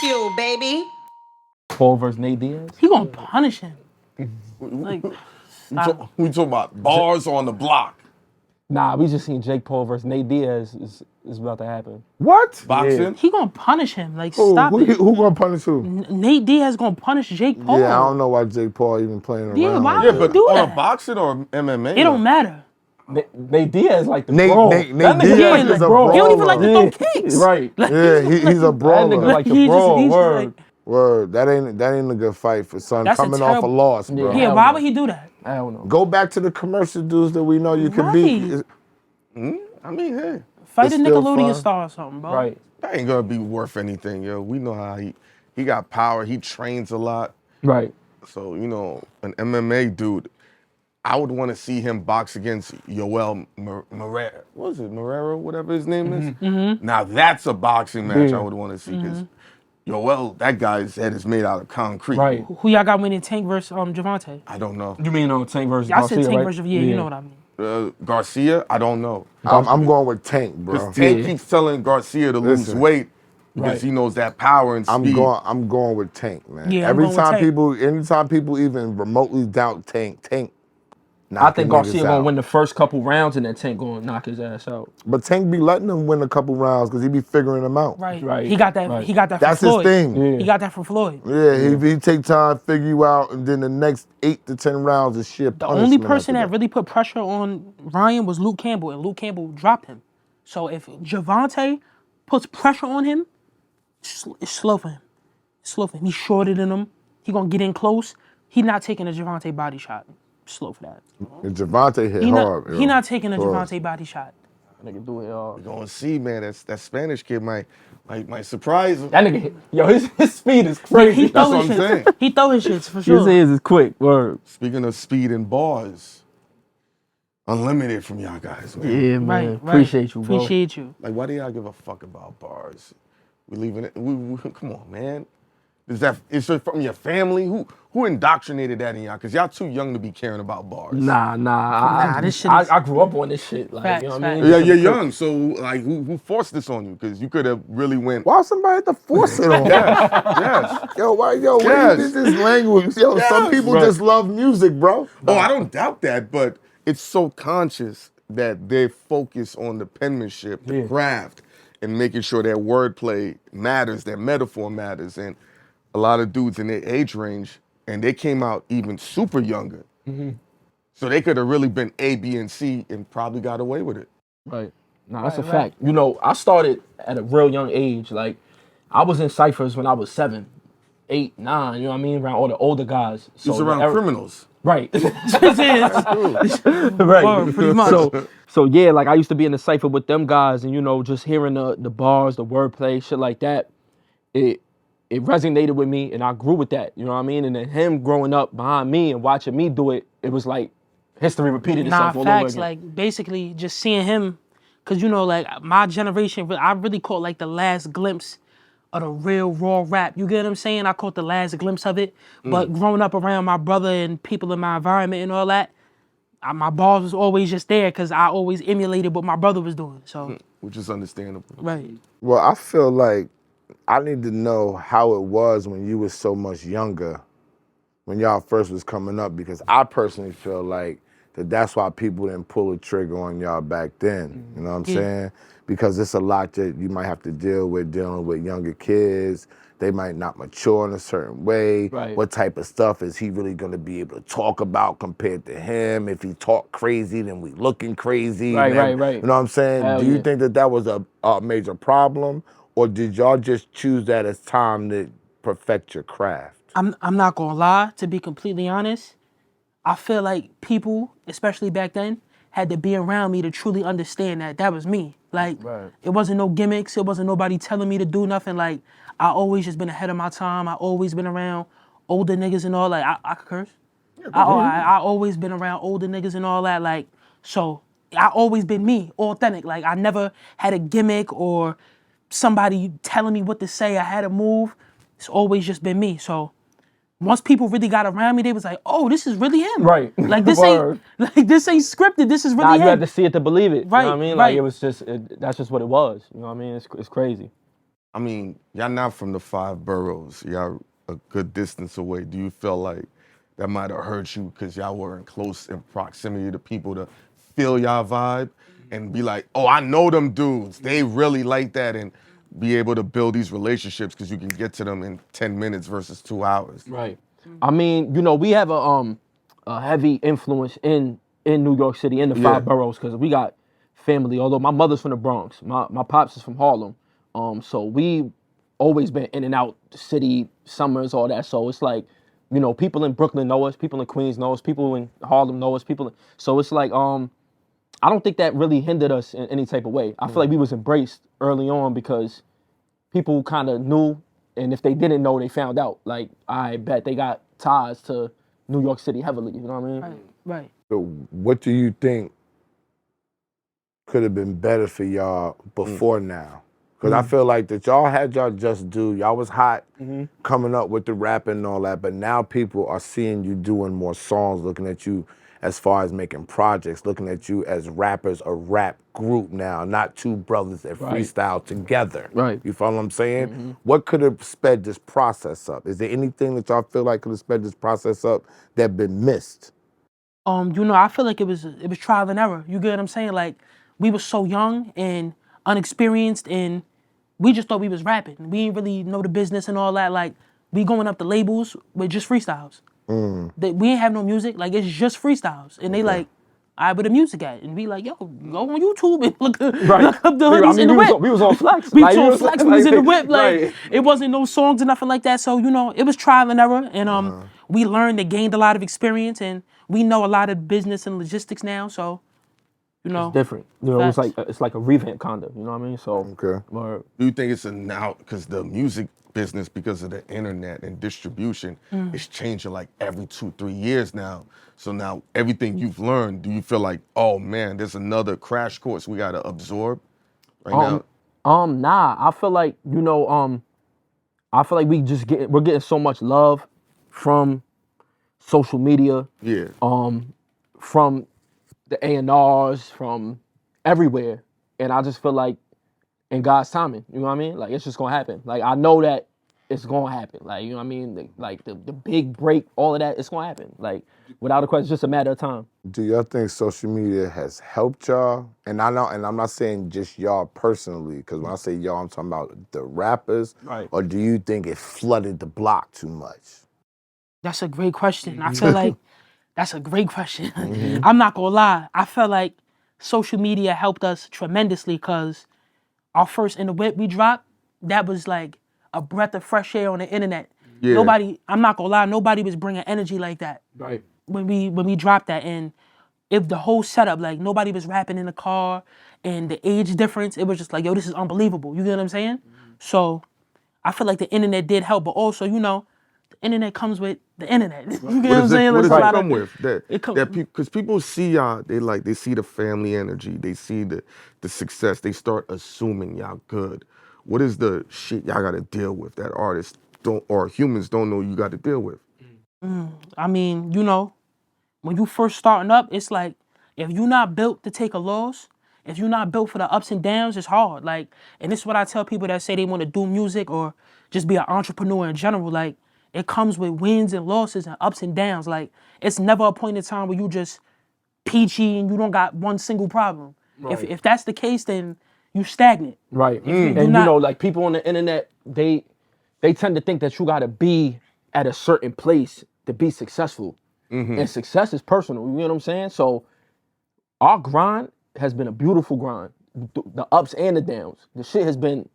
BagFuel, baby. Paul versus Nate Diaz. He gonna punish him. Like, We talking about bars on the block. Nah, we just seen Jake Paul versus Nate Diaz is about to happen. What? Boxing. he gonna punish him. Like, Who stop it. who gonna punish who? Nate Diaz gonna punish Jake Paul. Yeah, I don't know why Jake Paul even playing around. Yeah, why like Yeah, would that. but do on that? a boxing or MMA? It don't matter. Nate Diaz like the Nate bro. Diaz That nigga like is the a bro. He don't even like to brawler. throw kicks. Right. Like, Yeah, he's a That brawler. nigga like the He's just- bro. he's just Word. like- Word, that ain't a good fight for son. That's a Coming off a terrible- loss, bro. Yeah. Yeah, Hell why no. would he do that? I don't know. Go back to the commercial dudes that we know you can beat. Right. I mean, hey, Fight It's a still Nickelodeon fun. star or something, bro. Right. that ain't gonna be worth anything, yo. We know how he got power. He trains a lot. Right. So, you know, an MMA dude, I would want to see him box against Yoel Marrero. What is it? Marrero, whatever his name is? Mm-hmm. Now that's a boxing match Yeah. I would want to see because Yoel, that guy's head is made out of concrete. Right. Who y'all got winning, Tank versus Javante? I don't know. You mean on Tank versus Y'all Garcia, said Tank right? versus you know what I mean. Garcia, I don't know. I'm going with Tank, bro. Because Tank keeps telling Garcia to lose Listen. weight because Right. he knows that power and speed. I'm going with Tank, man. Yeah, I'm going with Tank. Anytime people even remotely doubt Tank, I knocking think Garcia niggas gonna out. win the first couple rounds and then Tank gonna knock his ass out. But Tank be letting him win a couple rounds because he be figuring them out. Right. Right, He got that. right. He got that. That's from his Floyd. thing. Yeah. He got that from Floyd. Yeah, he take time, figure you out, and then the next 8 to 10 rounds is sheer The only person that really put pressure on Ryan was Luke Campbell, and Luke Campbell dropped him. So if Javante puts pressure on him, it's slow for him. It's slow for him. He's shorter than him. He gonna get in close. He not taking a Javante body shot. Slow for that. And Javante hit He hard. not. He not taking a Hard. Javante body shot. Nigga do it all. Gonna see, man. That Spanish kid might surprise him. That nigga, yo, his speed is He crazy. throw what his I'm shits. saying. He throw his shits for His sure. hands is quick. Word. Speaking of speed and bars, unlimited from y'all guys, man. Yeah, man. Right. Appreciate you, bro. Appreciate you. Like, why do y'all give a fuck about bars? We leaving it. Come on, man. Is it from your family? Who indoctrinated that in y'all? Because y'all too young to be caring about bars. Nah, this shit is- I grew up on this shit. Like, Facts, you know what I facts. mean? Yeah, you're young, so like, who forced this on you? Because you could have really went. Why somebody have to force it on? Yes. Where Yes. you get this language? Yo, some Yes. people Right. just love music, bro. Oh, I don't doubt that, but it's so conscious that they focus on the penmanship, the craft, and making sure their wordplay matters, their metaphor matters, and a lot of dudes in their age range, and they came out even super younger. So they could have really been A, B, and C and probably got away with it. Right. No, that's a Right, fact. You know, I started at a real young age. Like, I was in ciphers when I was 7, 8, 9. You know what I mean? Around all the older guys. So It's around criminals. Right. This is- right. Word, pretty much. So yeah, like I used to be in the cipher with them guys, and you know, just hearing the bars, the wordplay, shit like that, it resonated with me, and I grew with that. You know what I mean? And then him growing up behind me and watching me do it, it was like history repeated Nah, itself all over facts. again. Like basically, just seeing him, cause you know, like my generation, I really caught like the last glimpse of the real raw rap. You get what I'm saying? I caught the last glimpse of it. But growing up around my brother and people in my environment and all that, my balls was always just there because I always emulated what my brother was doing. So Which is understandable. right. Well, I feel like I need to know how it was when you was so much younger, when y'all first was coming up, because I personally feel like that's why people didn't pull the trigger on y'all back then. You know what I'm saying? Because it's a lot that you might have to deal with dealing with younger kids. They might not mature in a certain way. Right. What type of stuff is he really gonna be able to talk about compared to him? If he talk crazy, then we looking crazy. Right, Then- right. You know what I'm saying? Hell Do you yeah. think that was a major problem? Or did y'all just choose that as time to perfect your craft? I'm not gonna lie, to be completely honest. I feel like people, especially back then, had to be around me to truly understand that was me. Like, it wasn't no gimmicks. It wasn't nobody telling me to do nothing. Like, I always just been ahead of my time. I always been around older niggas and all. Like, I could curse. I always been around older niggas and all that. Like, so I always been me, authentic. Like, I never had a gimmick or somebody telling me what to say. I had a move. It's always just been me. So once people really got around me, they was like, "Oh, this is really him." Right. Like this Word. ain't scripted. This is really Nah, him. you had to see it to believe it. Right, You know what I mean? right. Like it was just that's just what it was. You know what I mean? It's crazy. I mean, y'all not from the 5 boroughs. Y'all a good distance away. Do you feel like that might have hurt you because y'all were in close in proximity to people to feel y'all vibe and be like, oh, I know them dudes. They really like that, and be able to build these relationships because you can get to them in 10 minutes versus 2 hours. Right. I mean, you know, we have a heavy influence in New York City in the Yeah. 5 boroughs because we got family. Although my mother's from the Bronx, my pops is from Harlem. So we always been in and out the city, summers, all that. So it's like, you know, people in Brooklyn know us, people in Queens know us, people in Harlem know us, so it's like I don't think that really hindered us in any type of way. I feel like we was embraced early on because people kind of knew, and if they didn't know, they found out. Like, I bet they got ties to New York City heavily, you know what I mean? Right. So what do you think could have been better for y'all before now? Because I feel like that y'all had y'all just do. Y'all was hot coming up with the rapping and all that, but now people are seeing you doing more songs, looking at you as far as making projects, looking at you as rappers, a rap group now, not two brothers that freestyle together. Right. You follow what I'm saying? What could have sped this process up? Is there anything that y'all feel like could have sped this process up that been missed? You know, I feel like it was trial and error. You get what I'm saying? Like, we were so young and unexperienced, and we just thought we was rapping. We didn't really know the business and all that. Like, we going up the labels with just freestyles. We ain't have no music. Like, it's just freestyles. And they like, all right, where the music at? And we like, yo, go on YouTube and look up the Hoodies in the whip. We was on Flex. We was on Flex, we was in the whip. Like, right. it wasn't no songs or nothing like that. So, you know, it was trial and error. And we learned and gained a lot of experience. And we know a lot of business and logistics now. So, you know. Different. You know, Facts. it's like a revamp kind of, you know what I mean? So, Do you think it's a now, because the music business, because of the internet and distribution, is changing like every 2-3 years now. So now everything you've learned, do you feel like, oh man, there's another crash course we gotta absorb right now? Nah, I feel like, you know, I feel like we're getting so much love from social media, Yeah. from the A&Rs, from everywhere. And I just feel like in God's timing, you know what I mean? Like, it's just gonna happen. Like, I know that it's gonna happen. Like, you know what I mean? The big break, all of that, it's gonna happen. Like, without a question, it's just a matter of time. Do y'all think social media has helped y'all? And I know, and I'm not saying just y'all personally, because when I say y'all, I'm talking about the rappers. Right. Or do you think it flooded the block too much? That's a great question. I feel like that's a great question. I'm not gonna lie. I feel like social media helped us tremendously because our first In the Whip we dropped, that was like a breath of fresh air on the internet. Yeah. Nobody, I'm not gonna lie, nobody was bringing energy like that Right. when we dropped that. And if the whole setup, like nobody was rapping in the car and the age difference, it was just like, yo, this is unbelievable. You get what I'm saying? So I feel like the internet did help, but also, you know, the internet comes with the internet. You get what I'm saying? What does There's a it lot come of- with? it come- Because people see y'all, they see the family energy, they see the success, they start assuming y'all good. What is the shit y'all gotta deal with that artists don't, or humans don't know you gotta deal with? I mean, you know, when you first starting up, it's like, if you're not built to take a loss, if you're not built for the ups and downs, it's hard. Like, and this is what I tell people that say they want to do music or just be an entrepreneur in general. Like, it comes with wins and losses and ups and downs. Like, it's never a point in time where you just peachy and you don't got one single problem. Right. If that's the case, then you stagnant. Right. you're And not- you know, like, people on the internet, they tend to think that you gotta be at a certain place to be successful. And success is personal, you know what I'm saying? So our grind has been a beautiful grind. The ups and the downs. The shit has been,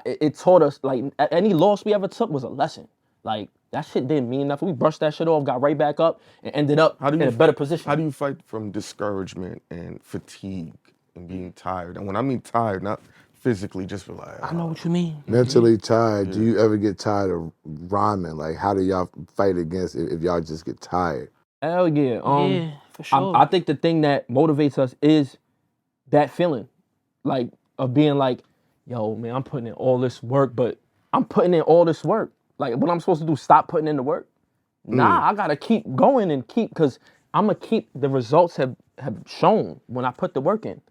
it taught us, like, any loss we ever took was a lesson. Like, that shit didn't mean nothing. We brushed that shit off, got right back up, and ended up in a better position. How do you fight from discouragement and fatigue and being tired? And when I mean tired, not physically, just like, I know what you mean. Mentally tired, do you ever get tired of rhyming? Like, how do y'all fight against it if y'all just get tired? Hell yeah. Yeah, for sure. I think the thing that motivates us is that feeling, like, of being like, yo, man, I'm putting in all this work, but I'm putting in all this work. Like, what I'm supposed to do, stop putting in the work? Nah, I gotta keep going and because I'm gonna keep the results have shown when I put the work in.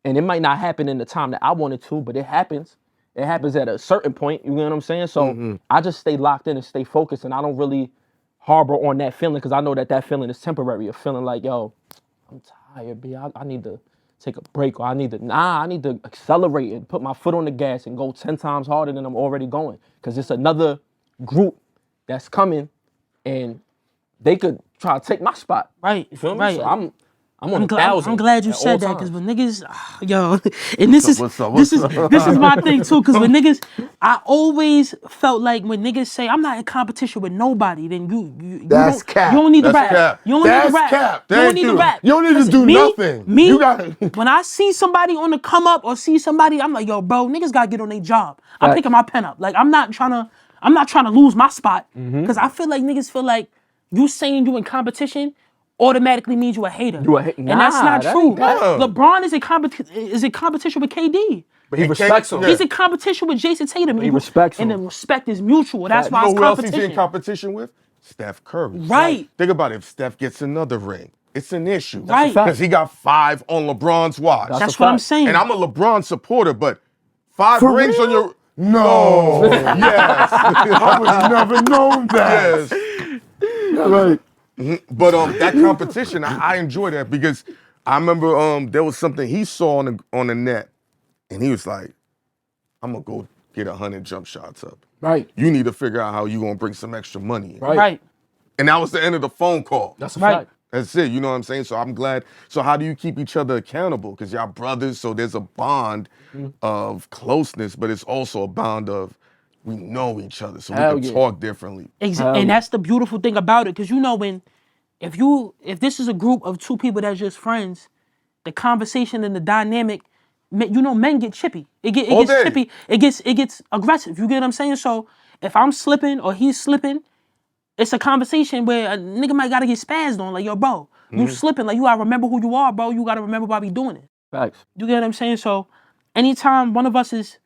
And it might not happen in the time that I wanted to, but it happens. It happens at a certain point. You know what I'm saying? So I just stay locked in and stay focused, and I don't really harbor on that feeling because I know that feeling is temporary. A feeling like, yo, I'm tired, B. I need to take a break, or I need to accelerate and put my foot on the gas and go 10 times harder than I'm already going. Because it's another group that's coming, and they could try to take my spot. Right. You feel me? Right. So I'm on 1,000. I'm glad you at said all that because times. when niggas, yo, and this is my thing too. Because when niggas, I always felt like when niggas say I'm not in competition with nobody, then you That's don't cap. you don't need to That's rap. cap. You don't need That's to rap. cap. You don't Thank need you. to rap. You don't need to Listen, do nothing. Me, You gotta- when I see somebody on the come up or see somebody, I'm like, yo, bro, niggas gotta get on their job. I'm Facts. picking my pen up. Like I'm not trying to lose my spot because I feel like niggas feel like you saying you in competition automatically means you a hater. And that's Nah, not that true. ain't that. LeBron is in competition with KD. But he And respects Kate- him. yeah. He's in competition with Jason Tatum. He respects and him. the respect is mutual. That's Fact. why You know it's who else he's competition. in competition with? Steph Curry. Right. Think about it. If Steph gets another ring, it's an issue. Right. fact. Because he got 5 on LeBron's watch. That's That's a what I'm fact. saying. And I'm a LeBron supporter, but 5 For rings on real? your... No. Yes. I would have never known that. Yes. Right. But that competition, I enjoy that because I remember there was something he saw on the net, and he was like, "I'm gonna go get 100 jump shots up. Right. You need to figure out how you gonna bring some extra money in." right. And that was the end of the phone call. That's a Right. fact. That's it. You know what I'm saying? So I'm glad. So how do you keep each other accountable? Because y'all brothers, so there's a bond of closeness, but it's also a bond of we know each other, so Hell we can yeah. talk differently. And that's the beautiful thing about it, because you know if this is a group of 2 people that's just friends, the conversation and the dynamic, men get chippy. It All gets day. chippy. It gets aggressive. You get what I'm saying? So if I'm slipping or he's slipping, it's a conversation where a nigga might gotta get spazzed on. Like, yo, bro, you slipping. Like, you gotta remember who you are, bro. You gotta remember why we doing it. Facts. You get what I'm saying? So anytime one of us is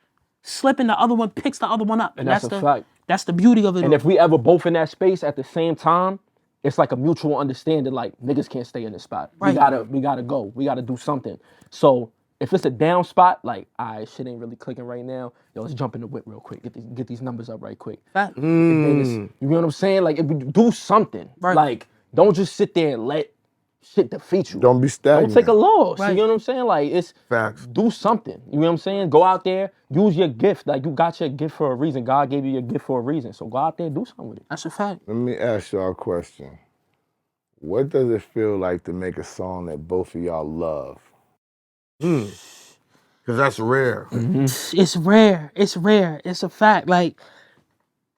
slipping, the other one picks the other one up. And that's a fact. That's the beauty of it. And if we ever both in that space at the same time, it's like a mutual understanding. Like niggas can't stay in this spot. Right. We gotta go. We gotta do something. So if it's a down spot, like, shit ain't really clicking right now. Yo, let's jump in the whip real quick. Get these numbers up right quick. Fact. And then you know what I'm saying? Like, if we do something. Right. Like, don't just sit there and let shit defeat you. Don't be stagnant. Don't take a loss. Right. You know what I'm saying? Like, it's Facts. do something. You know what I'm saying? Go out there, use your gift. Like, you got your gift for a reason. God gave you your gift for a reason. So go out there and do something with it. That's a fact. Let me ask y'all a question. What does it feel like to make a song that both of y'all love? Because that's rare. It's rare. It's rare. It's a fact. Like,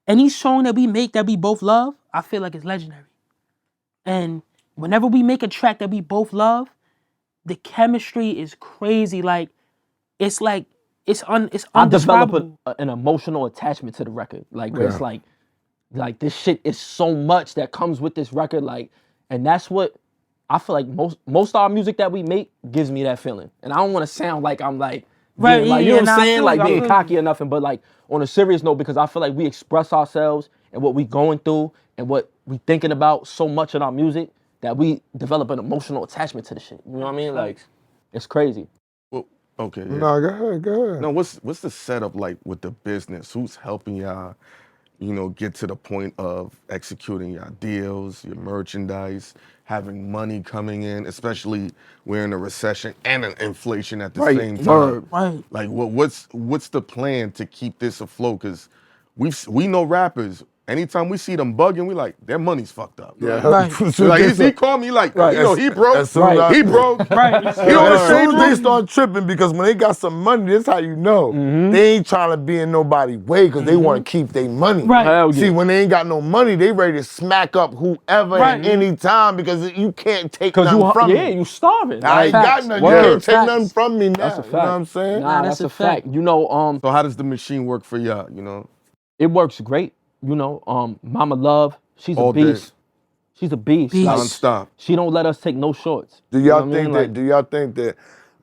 any song that we make that we both love, I feel like it's legendary. And whenever we make a track that we both love, the chemistry is crazy. Like, it's I develop undescribable. an emotional attachment to the record. Like, where it's like this shit is so much that comes with this record. Like, and that's what I feel like most of our music that we make gives me that feeling. And I don't want to sound like I'm like, Right, being, like, yeah, you know what nah, I'm I saying? feel Like you, I being feel cocky or nothing, but like on a serious note, because I feel like we express ourselves and what we going through and what we thinking about so much in our music that we develop an emotional attachment to the shit. You know what I mean? Like, it's crazy. Well, okay. Yeah. No, go ahead. No, what's the setup like with the business? Who's helping y'all, get to the point of executing your deals, your merchandise, having money coming in, especially we're in a recession and an inflation at the same time. Word. Right. Like, what's the plan to keep this afloat? Because we know rappers. Anytime we see them bugging, we like, their money's fucked up. Yeah. Right. So like, he called me like, he broke. as soon as He I- broke. Right. He on the As same soon as they room. start tripping, because when they got some money, that's how you know. They ain't trying to be in nobody's way because they want to keep their money. Right. Hell yeah. See, when they ain't got no money, they ready to smack up whoever Right. at any time because you can't take Cause nothing from me. you starving. I ain't got Facts. nothing. Word. You can't take Facts. nothing from me now. That's a fact. You know what I'm saying? Nah, that's that's a a fact. fact. You know, So how does the machine work for y'all? it works great. You know, Mama Love, she's All a day. beast. She's a beast. Beast. Like, Non-stop. she don't let us take no shorts. Do You know y'all what I mean? think that? Like, Do y'all think that?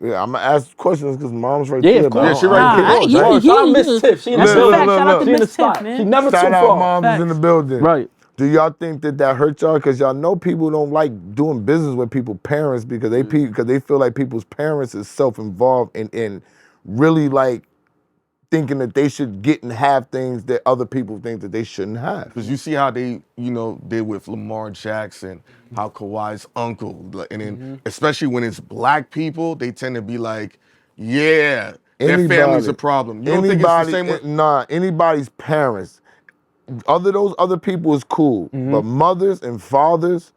Yeah, I'm gonna ask questions because mom's right Yeah, there. of course. but Yeah, she I'm- right I'm- here. Nah, Shout out yeah. Miss Tiff. She in the That's a building. fact. Shout out to She in the Miss spot. Tiff, man. She never Shout too out, far. moms Facts. in the building. Right. Do y'all think that hurt y'all? Because y'all know people don't like doing business with people's parents because they feel like people's parents is self-involved and really like thinking that they should get and have things that other people think that they shouldn't have. Because you see how they, did with Lamar Jackson, how Kawhi's uncle, and then especially when it's black people, they tend to be like, yeah, their family's a problem. You don't think it's the same way? Nah, anybody's parents, those other people is cool, but mothers and fathers,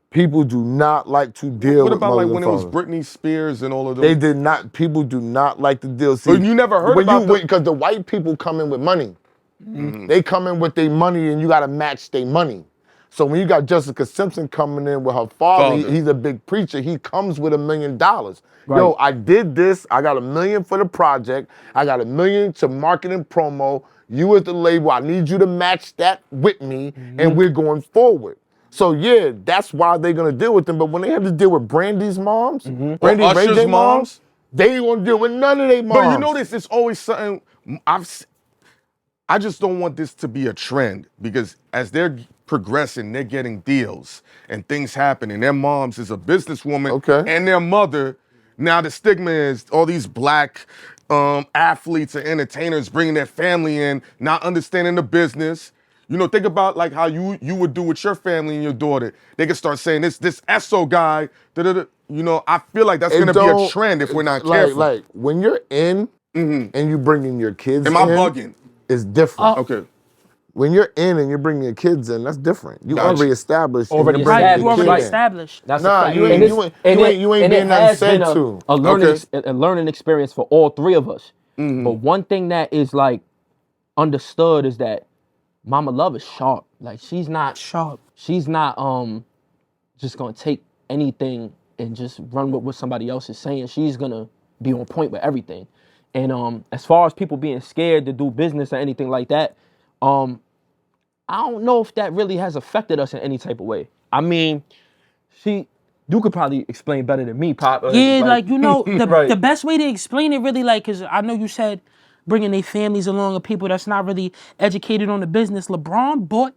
people do not like to deal with mothers and fathers. What about like when it was Britney Spears and all of those? They did not, people do not like to deal. See, but you never heard about because the white people come in with money. They come in with their money and you got to match their money. So when you got Jessica Simpson coming in with her father, he's a big preacher, he comes with $1 million. Right. Yo, I did this, I got $1 million for the project, I got $1 million to market and promo, you as the label, I need you to match that with me, and we're going forward. So yeah, that's why they're gonna deal with them, but when they have to deal with Brandy's moms, Brandy and Ray J moms, they ain't gonna deal with none of their moms. But you notice it's always something, I just don't want this to be a trend, because as they're progressing, they're getting deals and things happen, and their moms is a businesswoman and their mother. Now the stigma is all these black athletes and entertainers bringing their family in, not understanding the business. Think about like how you would do with your family and your daughter. They can start saying this ESO guy, I feel like that's gonna be a trend if we're not careful. Like when you're in and you bringing your kids Am I bugging? It's different. Okay. When you're in and you're bringing your kids in, that's different. You already established. You already established. That's you ain't being that said to. A learning experience for all three of us. But one thing that is like understood is that Mama Love is sharp. Like she's not sharp. She's not just gonna take anything and just run with what somebody else is saying. She's gonna be on point with everything. And as far as people being scared to do business or anything like that, I don't know if that really has affected us in any type of way. I mean, you could probably explain better than me, Pop. Yeah, the best way to explain it really, like, because I know you said bringing their families along or people that's not really educated on the business. LeBron bought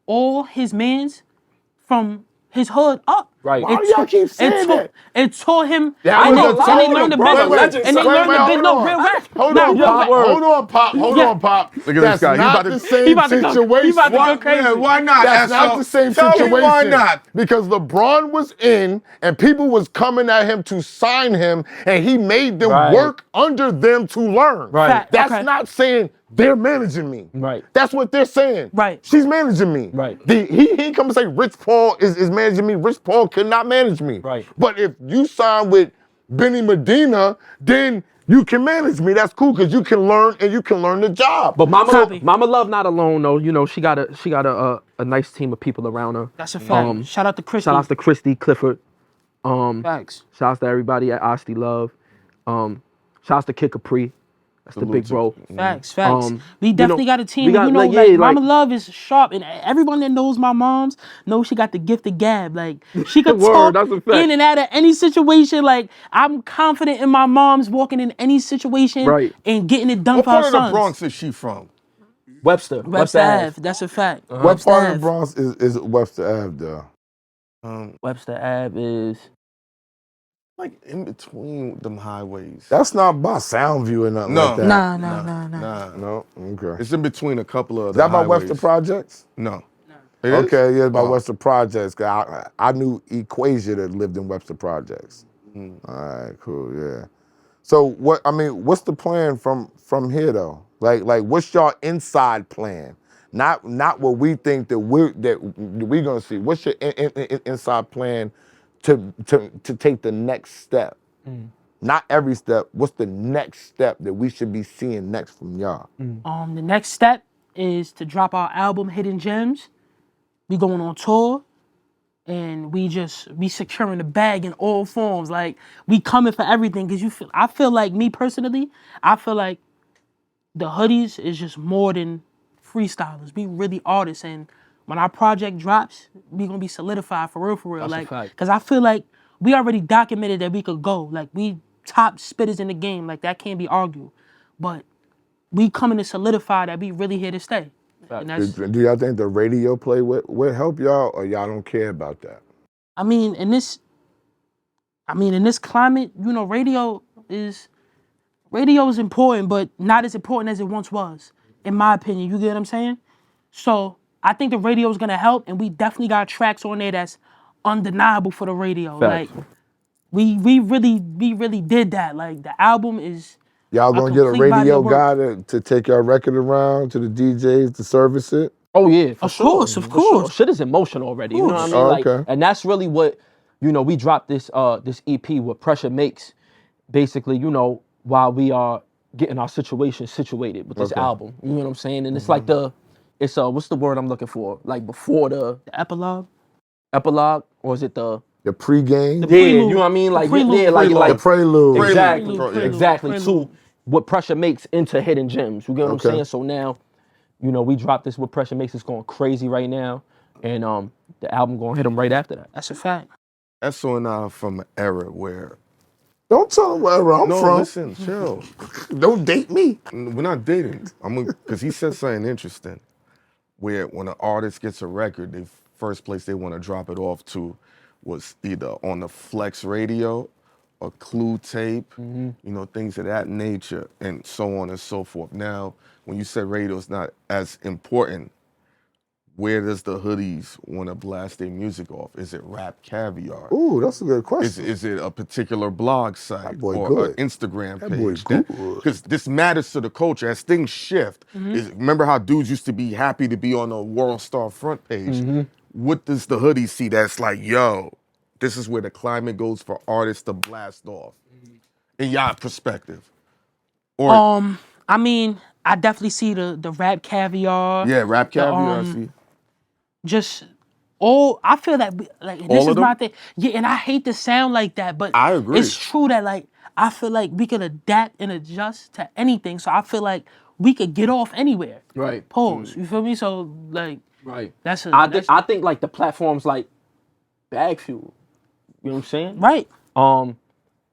all his mans from his hood up. Right. Why do y'all keep saying that? It taught him, and they learned the business. And they learned the business. No, real rap. Hold on, Pop. Look at this guy. That's not the same situation. Why not? That's not the same situation. Why not? Because LeBron was in, and people was coming at him to sign him, and he made them work under them to learn. Right. That's not saying they're managing me. Right. That's what they're saying. Right. She's managing me. Right. He come and say Rich Paul is managing me. Rich Paul could not manage me. Right. But if you sign with Benny Medina, then you can manage me. That's cool because you can learn and you can learn the job. But Mama Love not alone though. She got a nice team of people around her. That's a fact. Shout out to Christy. Shout out to Christy Clifford. Thanks. Shout out to everybody at Asti Love. Shout out to Kid Capri. That's the big bro. Facts. We definitely got a team. Mama Love is sharp, and everyone that knows my moms knows she got the gift of gab. Like she could talk in and out of any situation. Like I'm confident in my mom's walking in any situation and getting it done for her sons. What part of the Bronx is she from? Webster Ave. That's a fact. What part of the Bronx is Webster Ave though? Webster Ave is like in between them highways. That's not by Soundview or nothing like that. No. Okay. It's in between a couple of. Is that by Webster Projects? No. Okay, yeah, it's by Webster Projects. I knew Equasia that lived in Webster Projects. All right, cool, yeah. So what's the plan from here though? Like what's your inside plan? Not what we think that we're gonna see. What's your inside plan to take the next step? Not every step. What's the next step that we should be seeing next from y'all? The next step is to drop our album Hidden Gems. We going on tour, and we securing the bag in all forms. Like we coming for everything because I feel like me personally, I feel like the Hoodies is just more than freestylers. We really artists, and when our project drops, we gonna be solidified for real. That's like, cause I feel like we already documented that we could go. Like we top spitters in the game. Like that can't be argued. But we coming to solidify that we really here to stay. Do y'all think the radio play would help y'all, or y'all don't care about that? I mean, in this climate, radio is radio is important, but not as important as it once was, in my opinion. You get what I'm saying? So I think the radio is gonna help, and we definitely got tracks on there that's undeniable for the radio. Facts. Like we really did that. Like the album is. Y'all gonna get a complete body radio of work. guy to take your record around to the DJs to service it? Oh yeah, for Of sure. course, of For sure. course. Shit is emotional already. You know what I mean? Oh, Like, okay. and that's really what, we dropped this this EP, What Pressure Makes, basically, while we are getting our situation situated with this album. You know what I'm saying? And it's like it's what's the word I'm looking for? Like before the The epilogue. epilogue, or is it the pregame? yeah? prelude. You know what I mean? Like prelude. yeah, like The prelude. exactly, Prelude. exactly. Prelude. To what Pressure Makes into Hidden Gems. You get what Okay. I'm saying? So now, we dropped this. What Pressure Makes is going crazy right now, and the album gonna hit them right after that. That's a fact. That's on from an era where. Don't tell them where I'm No, from. listen, chill. Don't date me. We're not dating. Because he said something interesting, where when an artist gets a record, the first place they want to drop it off to was either on the Flex radio, a Clue tape, things of that nature, and so on and so forth. Now, when you said radio's not as important, where does the Hoodies want to blast their music off? Is it Rap Caviar? Ooh, that's a good question. Is it a particular blog site That boy or good. an Instagram That boy page? good. Because this matters to the culture. As things shift, remember how dudes used to be happy to be on a World Star front page? What does the Hoodie see that's like, yo, this is where the climate goes for artists to blast off? In your perspective. Or I mean, I definitely see the Rap Caviar. yeah, Rap Caviar, I um, see. Just all I feel that like All this of is my them? thing. Yeah, and I hate to sound like that, but I agree. it's true that like I feel like we can adapt and adjust to anything. So I feel like we could get off anywhere. Right. Pause. You feel me? So like Right. that's I think like the platforms like BagFuel. You know what I'm saying? right.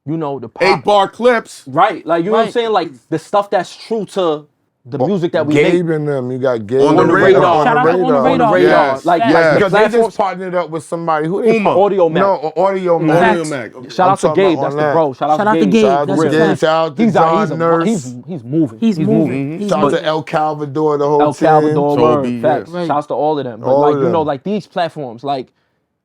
The pop. 8-bar clips. Right. Like, you know what I'm Right. saying? Like the stuff that's true to the music that we Gabe make. and them, you got Gabe On the radar. Shout out to On the Radar. Yes. Like, Yes. like the Because they platforms. just partnered up with somebody. Who they Puma. Audio Mac. No, Audio Mac. Facts. Mac. Shout out to talking Gabe. about That's on the that. bro. Shout out to Gabe. Gabe. Shout out That's to a Gabe. fact. Shout out to He's John Nurse. he's moving. He's moving. He's Shout out to moving. El Calvador, the whole El team. Salvador, Toby, word, facts. yes. Right. Shouts to all of them. But All like, of them. like these platforms, like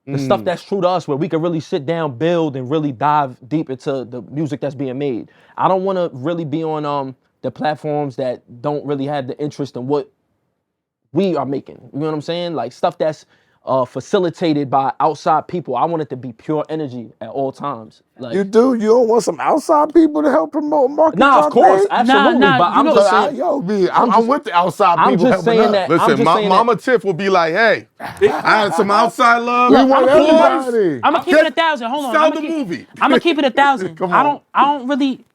the stuff that's true to us, where we can really sit down, build, and really dive deep into the music that's being made. I don't want to really be on the platforms that don't really have the interest in what we are making. You know what I'm saying? Like stuff that's facilitated by outside people. I want it to be pure energy at all times. Like, You do? You don't want some outside people to help promote market? nah, of course, absolutely. Nah, but you I'm know- just I, saying. yo, B, I'm with the outside I'm people just helping saying us. that. I'm Listen, just saying Mama Tiff will be like, hey, I had some outside love. We want I'm keeping it- everybody. I'm gonna keep it 1,000. Hold on. Sell I'ma the keep- movie. I'm gonna keep it 1,000. Come I on. don't really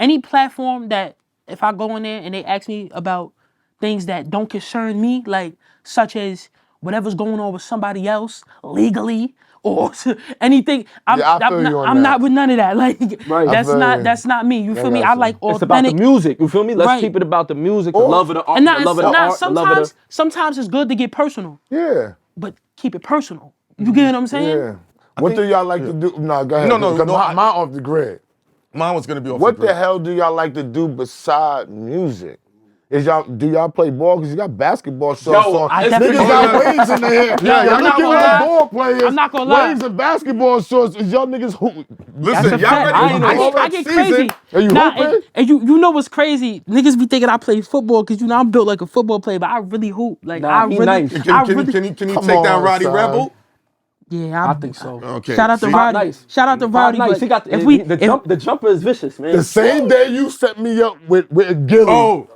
any platform that if I go in there and they ask me about things that don't concern me, like such as whatever's going on with somebody else legally or anything. I'm, Yeah, I feel I'm, you not, on I'm that. not with none of that. Like Right. that's I feel not you. that's not me. You feel me? got I you. like It's about the authentic. music. You feel me? Let's Right. keep it about the music, the love of the art, And the not, love of the not art, the love of the. sometimes it's good to get personal, Yeah, but keep it personal. You get what I'm saying? yeah. What do y'all like to do? No, go ahead. No, no, 'Cause no, Mine off the grid. Mine was gonna be off What the the grid. hell do y'all like to do beside music? Do y'all play ball? Because you got basketball shorts on. I definitely- Niggas got waves in the hair. Yeah, y'all I'm not looking gonna like lie. ball players. I'm not gonna lie. Waves and basketball shorts. Is y'all niggas hoop? Listen, That's a y'all fact. ready I for ain't the know. all I get season? crazy. Are you Nah, hooping? and you know what's crazy? Niggas be thinking I play football because I'm built like a football player, but I really hoop. Like Nah, I he really, nice. I Can really, you Come take down on, Roddy son. Rebel? yeah, I think so. Okay. Shout out to see? Roddy. Nice. Shout out to Roddy. Nice. but He got if we, the jumper is vicious, man. The same day you set me up with Gilly. Oh,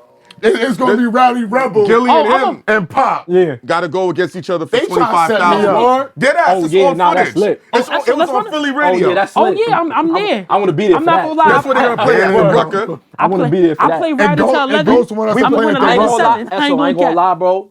It's gonna be Rowdy Rebel Gilly and him and Pop. Yeah. got to go against each other for They tryna set me $25,000. up. Dead ass. Oh, it's yeah, on nah, footage. that's lit. It was let's on run it. Philly Oh radio. yeah, that's Oh lit. yeah, I'm there. I want to be there I'm for not that. gonna lie. That's what they're gonna play at Rucker. I want to be there for I that. play Roddy till Ghost- and 11. Ghost want us to I'm play going at to the I ain't Rucker. gonna lie, 11. Esso, I ain't gonna lie, bro.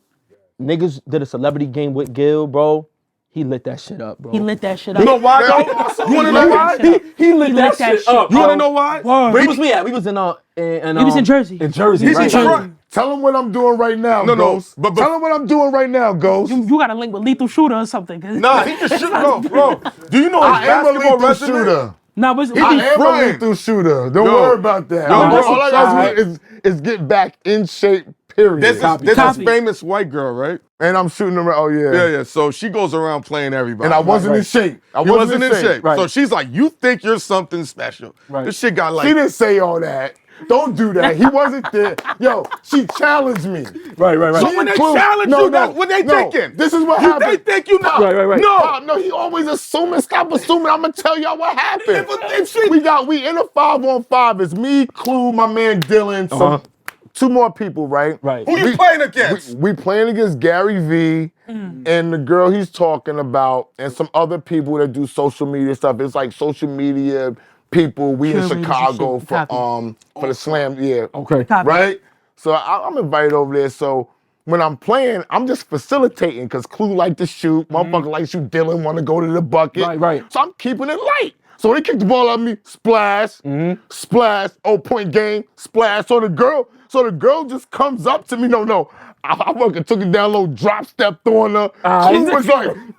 Niggas did a celebrity game with Gil, bro. He lit that shit up, bro. He lit that shit up. You know why, though? You want to know why? He lit that shit up. You want to know why? Where was we at? We was in He was in Jersey. In Jersey, He's in right? Detroit. Tell him what I'm doing right now, No, no, Ghost. but- Tell him what I'm doing right now, Ghost. You got a link with Lethal Shooter or something. 'cause- Nah, he can shoot, bro. Do you know his I am a basketball lethal resume? shooter. Nah, but He I be am a frying. lethal shooter. Don't Yo. worry about that. Yo, All I gotta listen, do is get back in shape, period. There's this Copy. famous white girl, right? And I'm shooting around. Oh, yeah. Yeah. So she goes around playing everybody. And I wasn't in shape. I You wasn't in shape. Right. So she's like, you think you're something special. Right. This shit got She like, didn't say all that. Don't do that. He wasn't there. Yo, she challenged me. Right. so when they challenge you, that's what they thinking. This is what They happened. think you know. Right. No. Pop, no, he always assuming. Stop assuming. I'm gonna tell y'all what happened. We in a 5-on-5. It's me, Clue, my man Dylan, some 2 more people, right? Right. Who you playing against? We playing against Gary V and the girl he's talking about, and some other people that do social media stuff. It's like social media people. We in Curators and Chicago shit. for the slam. Yeah. Okay. Copy. Right? So I'm invited over there. So when I'm playing, I'm just facilitating because Clue like to shoot. Motherfucker like to shoot. Dylan want to go to the bucket. Right. So I'm keeping it light. So when they kick the ball at me, splash, splash, point game, splash. So the girl just comes up to me. No. I fucking took it down low, drop stepped on her.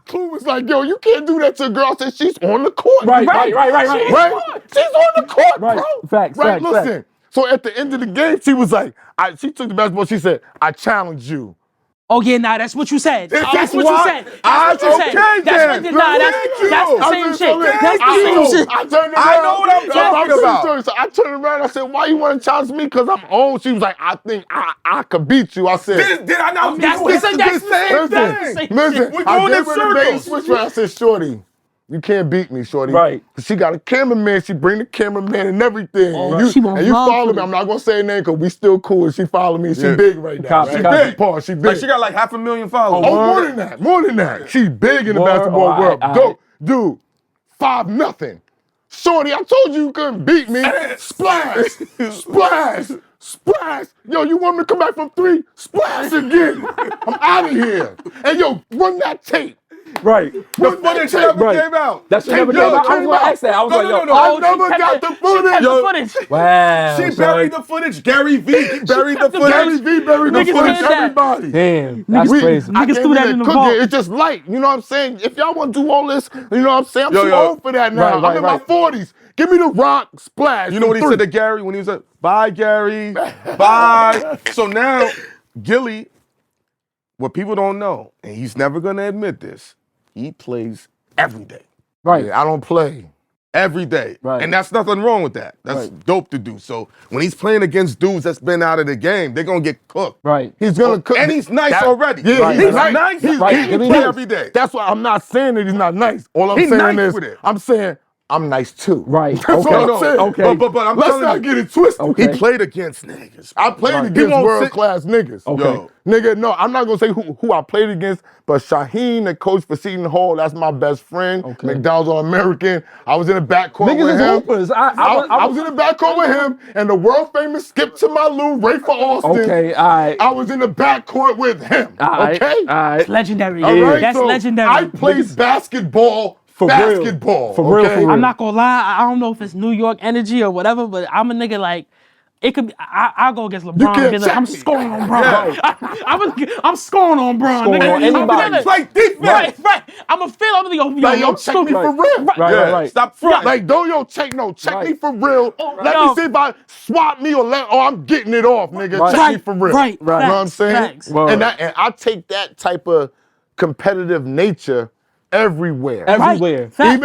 Clue was like, yo, you can't do that to a girl. I said, she's on the court. Right. She's on the court, Right. bro. Facts, Right, facts, listen. So at the end of the game, she was like, she took the basketball, she said, I challenge you. Oh yeah, nah, that's what you said. That's what you what? said. That's what you said. Okay, That's then. what, that's the same shit. That's the same shit. I turned around. I know what I'm talking about. So I turned around and I said, why you want to challenge me? Because I'm old. She was like, I think I could beat you. I said, Did I not That's do the same thing? listen. We're I going in gave her the main circles. switch, I said, shorty, you can't beat me, shorty. Right. She got a cameraman. She bring the cameraman and everything. Oh, and she won't you love follow for me. it. I'm not gonna say her name because we still cool. And she follow me. She Yeah. big right now. Copy, She copy. big. Pause. She big. Like she got like 500,000 followers. Oh, more than that. She big in the Word. basketball All world. right, Go, all right. dude, 5-0. Shorty, I told you couldn't beat me. Splash, splash, splash. Yo, you want me to come back from 3? Splash again. I'm out of here. And yo, run that tape. Right. The footage never came out. That shit never came out. I was gonna ask that. I was No, like, no, yo, no. I never got the footage. The footage. wow. She son. buried the footage. Gary V buried the Gary footage. V buried the Niggas footage. did that. Everybody. Damn, that's Niggas- crazy. Niggas I threw came that in in the there vault. cooking. It's just light. You know what I'm saying? If y'all want to do all this, you know what I'm saying? I'm Yo, too yo. old for that now. Right, I'm in my right. 40s. Give me the rock splash. You know what he said to Gary when he was like, bye, Gary. Bye. So now, Gilly, what people don't know, and he's never gonna admit this, he plays every day. Right. I don't play. Every day. Right. And that's nothing wrong with that. That's Right. dope to do. So when he's playing against dudes that's been out of the game, they're gonna get cooked. Right. He's gonna cook. And he's nice already. Yeah, Right, he's right. nice. He's Right. he Really play nice. every day. That's why I'm not saying that he's not nice. All I'm He's saying nice is, with it. I'm saying I'm nice too. Right. That's Okay. what I'm saying. Okay. But I'm Let's telling not you, get it twisted. Okay. he played against niggas. I played Right. against He won't world sit- class niggas. Okay. Yo. Nigga, no, I'm not gonna say who I played against, but Shaheen, the coach for Seton Hall, that's my best friend. Okay. McDonald's All-American. I was in the backcourt Niggas with is him. hoopers. I was in the backcourt with him, and the world famous Skip to my Lou, Ray for Austin. Okay, all right. I was in the backcourt with him. All right. Okay? All right. Legendary. All right, That's so legendary. I played basketball. For real. basketball. For real, okay? for real. I'm not gonna lie. I don't know if it's New York energy or whatever, but I'm a nigga like. It could be. I'll go against LeBron. can't Be like, check I'm me. scoring on Bron. Yeah. I'm scoring on Bron. Scoring nigga. on anybody. I'm It's like defense. Right. I'm a feel. I'm gonna go. Like, yo, check me stupid. for real. Right. Stop fronting. Like, don't check Right. me for real. Let yo. me see if I swap me or I'm getting it off, nigga. Right. Check me for real. Right. You know what I'm Facts, saying? facts. Word. And I take that type of competitive nature everywhere. Everywhere. Fact.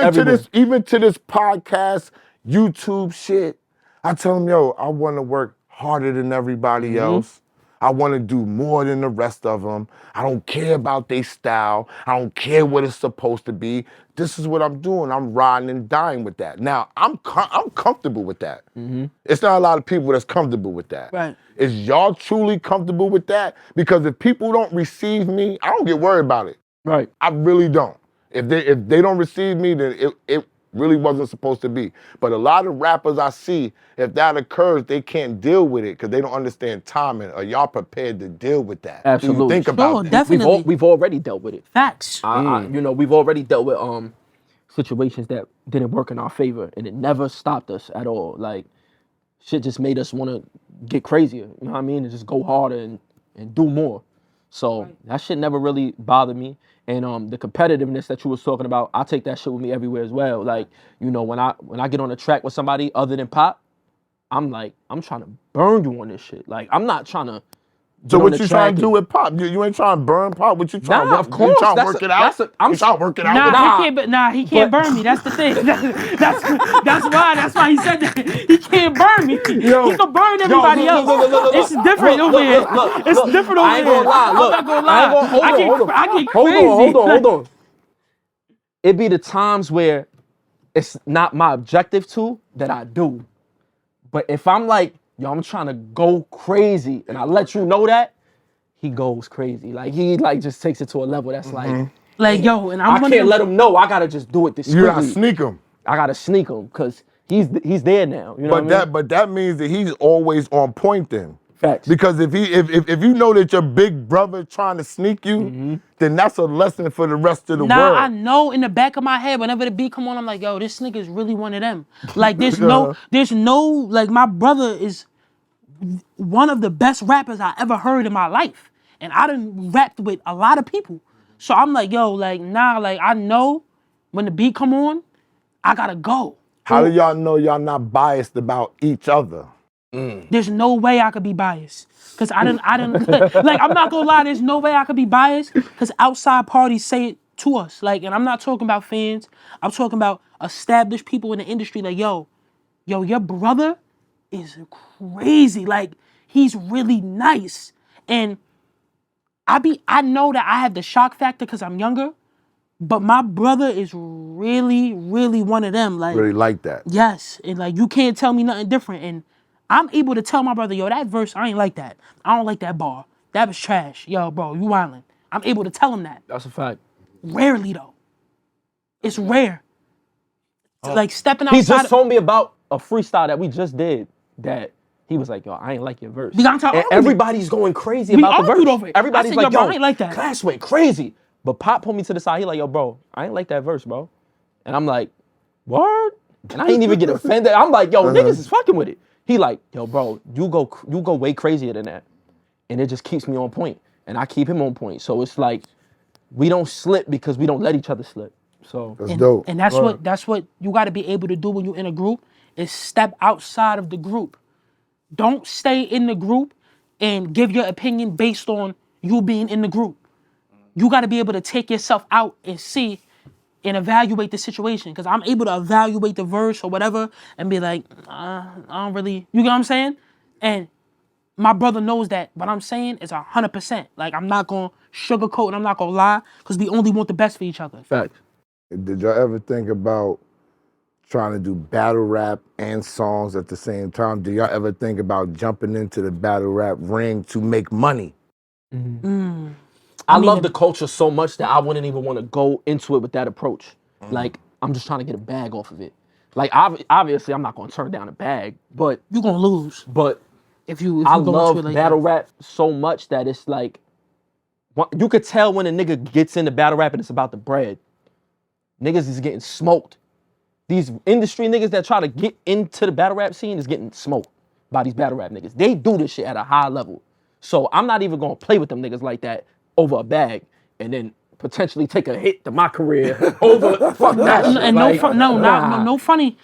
Even to this podcast, YouTube shit. I tell them, yo, I want to work harder than everybody else. I want to do more than the rest of them. I don't care about their style. I don't care what it's supposed to be. This is what I'm doing. I'm riding and dying with that. Now, I'm comfortable with that. It's not a lot of people that's comfortable with that. Right. Is y'all truly comfortable with that? Because if people don't receive me, I don't get worried about it. Right. I really don't. If they don't receive me, then it really wasn't supposed to be. But a lot of rappers I see, if that occurs, they can't deal with it because they don't understand timing. Are y'all prepared to deal with that? Do Absolutely. you think about Sure, that? definitely. We've already dealt with it. Facts. We've already dealt with situations that didn't work in our favor, and it never stopped us at all. Like, shit just made us want to get crazier. You know what I mean? And just go harder and do more. So that shit never really bothered me. And the competitiveness that you was talking about, I take that shit with me everywhere as well. Like, you know, when I get on the track with somebody other than Pop, I'm like, I'm trying to burn you on this shit. Like, I'm not trying to. So what you trying to do with Pop? You ain't trying to burn Pop. What you trying? Nah, of course. You trying to work it out? I'm trying to work it out. He can't burn me. That's the thing. That's why he said that. He can't burn me. Yo, he can burn everybody else. It's different over here. It's different over here. I ain't gonna lie. Look, I'm not gonna lie. I get crazy. Hold on. It be the times where it's not my objective to that I do. But if I'm like, yo, I'm trying to go crazy, and I let you know that, he goes crazy. Like, he like just takes it to a level that's like, yo, and I can't let him know. I gotta just do it discreetly. You gotta sneak him. I gotta sneak him because he's there now. You know what I mean? But that means that he's always on point then. Facts. Because if you know that your big brother trying to sneak you, then that's a lesson for the rest of the world. I know in the back of my head, whenever the beat come on, I'm like, yo, this nigga's really one of them. Like, there's no, like, my brother is one of the best rappers I ever heard in my life. And I done rapped with a lot of people. So I'm like, yo, like, nah, like, I know when the beat come on, I gotta go. How do y'all know y'all not biased about each other? There's no way I could be biased. Cause I didn't, like, I'm not gonna lie, there's no way I could be biased. Cause outside parties say it to us. Like, and I'm not talking about fans. I'm talking about established people in the industry. Like, yo, your brother is crazy. Like, he's really nice. And I know that I have the shock factor because I'm younger, but my brother is really, really one of them. Like, Really like that. yes. And like, you can't tell me nothing different. And I'm able to tell my brother, yo, that verse, I ain't like that. I don't like that bar. That was trash. Yo, bro, you wildin'. I'm able to tell him that. That's a fact. Rarely though. It's rare. Like, stepping outside. He just told me about a freestyle that we just did that he was like, yo, I ain't like your verse. And everybody's going crazy we about the verse. over it. Everybody's I said, like, yo, yo, bro, I ain't like that. Class went crazy. But Pop pulled me to the side. He like, yo, bro, I ain't like that verse, bro. And I'm like, word? And I ain't even get offended. I'm like, yo, niggas is fucking with it. He like, yo, bro, you go way crazier than that. And it just keeps me on point. And I keep him on point. So it's like, we don't slip because we don't let each other slip. So That's dope. And that's what you got to be able to do when you're in a group, is step outside of the group. Don't stay in the group and give your opinion based on you being in the group. You got to be able to take yourself out and see and evaluate the situation. Because I'm able to evaluate the verse or whatever and be like, I don't really, you get what I'm saying? And my brother knows that what I'm saying is 100%. Like, I'm not going to sugarcoat and I'm not going to lie, because we only want the best for each other. fact. Did y'all ever think about trying to do battle rap and songs at the same time? Do y'all ever think about jumping into the battle rap ring to make money? I love the culture so much that I wouldn't even want to go into it with that approach. Like, I'm just trying to get a bag off of it. Like, obviously, I'm not going to turn down a bag, but You're going to lose. But If you I go love into it like battle that. rap so much that it's like, you could tell when a nigga gets into battle rap and it's about the bread. Niggas is getting smoked. These industry niggas that try to get into the battle rap scene is getting smoked by these battle rap niggas. They do this shit at a high level. So I'm not even gonna play with them niggas like that over a bag and then potentially take a hit to my career over fuck that shit. And Like, no funny.